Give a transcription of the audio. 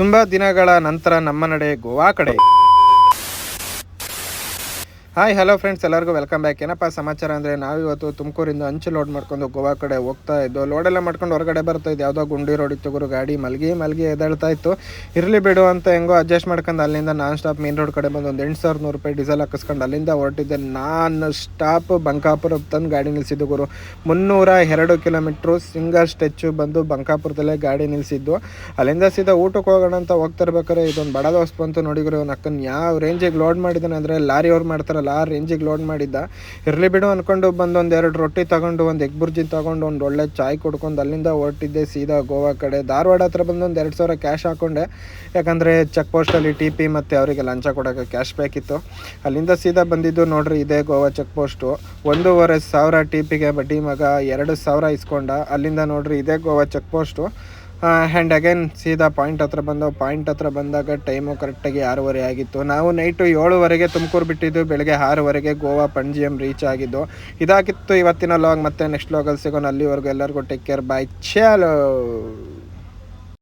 ತುಂಬ ದಿನಗಳ ನಂತರ ನಮ್ಮ ನಡೆ ಗೋವಾ ಕಡೆ. ಹಾಯ್ ಹಲೋ ಫ್ರೆಂಡ್ಸ್, ಎಲ್ಲರಿಗೂ ವೆಲ್ಕಮ್ ಬ್ಯಾಕ್. ಏನಪ್ಪ ಸಮಾಚಾರ ಅಂದರೆ, ನಾವಿವತ್ತು ತುಮಕೂರಿಂದ ಹಂಚು ಲೋಡ್ ಮಾಡ್ಕೊಂಡು ಗೋವಾ ಕಡೆ ಹೋಗ್ತಾ ಇದ್ದು. ಲೋಡೆಲ್ಲ ಮಾಡ್ಕೊಂಡು ಹೊರಗಡೆ ಬರ್ತಾ ಇದ್ದು. ಯಾವುದೋ ಗುಂಡಿ ರೋಡ್ ಇತ್ತು ಗುರು. ಗಾಡಿ ಮಲ್ಗಿ ಎದ್ದೇಳ್ತಾ ಇತ್ತು. ಇರಲಿ ಬಿಡು ಅಂತ ಹೆಂಗೋ ಅಡ್ಜಸ್ಟ್ ಮಾಡ್ಕೊಂಡು ಅಲ್ಲಿಂದ ನಾನ್ ಸ್ಟಾಪ್ ಮೇನ್ ರೋಡ್ ಕಡೆ ಬಂದು ಒಂದು 8,100 ರೂಪಾಯಿ ಡೀಸೆಲ್ ಹಾಕಿಸ್ಕೊಂಡು ಅಲ್ಲಿಂದ ಹೊರಟಿದ್ದೆ. ನಾನು ಸ್ಟಾಪ್ ಬಂಕಾಪುರ ತಂದು ಗಾಡಿ ನಿಲ್ಲಿಸಿದ್ದು ಗುರು. 302 ಕಿಲೋಮೀಟ್ರು ಸಿಂಗಲ್ ಸ್ಟೆಚ್ಚು ಬಂದು ಬಂಕಾಪುರದಲ್ಲೇ ಗಾಡಿ ನಿಲ್ಲಿಸಿದ್ದು. ಅಲ್ಲಿಂದ ಸೀದಾ ಊಟಕ್ಕೆ ಹೋಗೋಣ ಅಂತ ಹೋಗ್ತಿರ್ಬೇಕಾದ್ರೆ ಇದೊಂದು ಬಡ ದೋಸ್ತ್ ಬಂತು ನೋಡಿ ಗುರು. ನಕ್ಕನ್ನು ಯಾವ ರೇಂಜಿಗೆ ಲೋಡ್ ಮಾಡಿದ್ದಾನೆ ಅಂದರೆ, ಲಾರಿ ಅವ್ರು ಮಾಡ್ತಾರಲ್ಲ ಆ ರೇಂಜಿಗೆ ಲೋಡ್ ಮಾಡಿದ್ದ. ಇರಲಿ ಬಿಡು ಅಂದ್ಕೊಂಡು ಬಂದು ಒಂದೆರಡು ರೊಟ್ಟಿ ತೊಗೊಂಡು ಒಂದು ಎಗ್ ಬುರ್ಜಿ ತೊಗೊಂಡು ಒಂದು ಒಳ್ಳೆ ಚಾಯ್ ಕುಡ್ಕೊಂಡು ಅಲ್ಲಿಂದ ಹೊರಟಿದ್ದೆ ಸೀದಾ ಗೋವಾ ಕಡೆ. ಧಾರವಾಡ ಹತ್ರ ಬಂದು ಒಂದು 2,000 ಕ್ಯಾಶ್ ಹಾಕ್ಕೊಂಡೆ. ಯಾಕಂದರೆ ಚೆಕ್ ಪೋಸ್ಟಲ್ಲಿ TP ಮತ್ತು ಅವರಿಗೆ ಲಂಚ ಕೊಡೋಕ್ಕೆ ಕ್ಯಾಶ್ ಬೇಕಿತ್ತು. ಅಲ್ಲಿಂದ ಸೀದಾ ಬಂದಿದ್ದು ನೋಡ್ರಿ, ಇದೇ ಗೋವಾ ಚೆಕ್ ಪೋಸ್ಟು. 1,500 TPಗೆ ಬಡ್ಡಿ ಮಗ 2,000 ಇಸ್ಕೊಂಡ. ಅಲ್ಲಿಂದ ನೋಡ್ರಿ ಇದೇ Goa check post. And again ಸೀದಾ ಪಾಯಿಂಟ್ ಹತ್ರ ಬಂದಾಗ ಟೈಮು ಕರೆಕ್ಟಾಗಿ 6:30 ಆಗಿತ್ತು. ನಾವು ನೈಟು 7:00ವರೆಗೆ ತುಮಕೂರು ಬಿಟ್ಟಿದ್ದು, ಬೆಳಗ್ಗೆ 6:00ವರೆಗೆ ಗೋವಾ ಪಣಜಿಯಂ ರೀಚ್ ಆಗಿದ್ದು. ಇದಾಗಿತ್ತು ಇವತ್ತಿನ ಲಾಗ್. ಮತ್ತೆ ನೆಕ್ಸ್ಟ್ ಲಾಗಲ್ಲಿ ಸಿಗೋಣ. ಅಲ್ಲಿವರೆಗೂ ಎಲ್ಲರಿಗೂ ಟೇಕ್ ಕೇರ್, ಬಾಯ್, ಚಾಲೋ.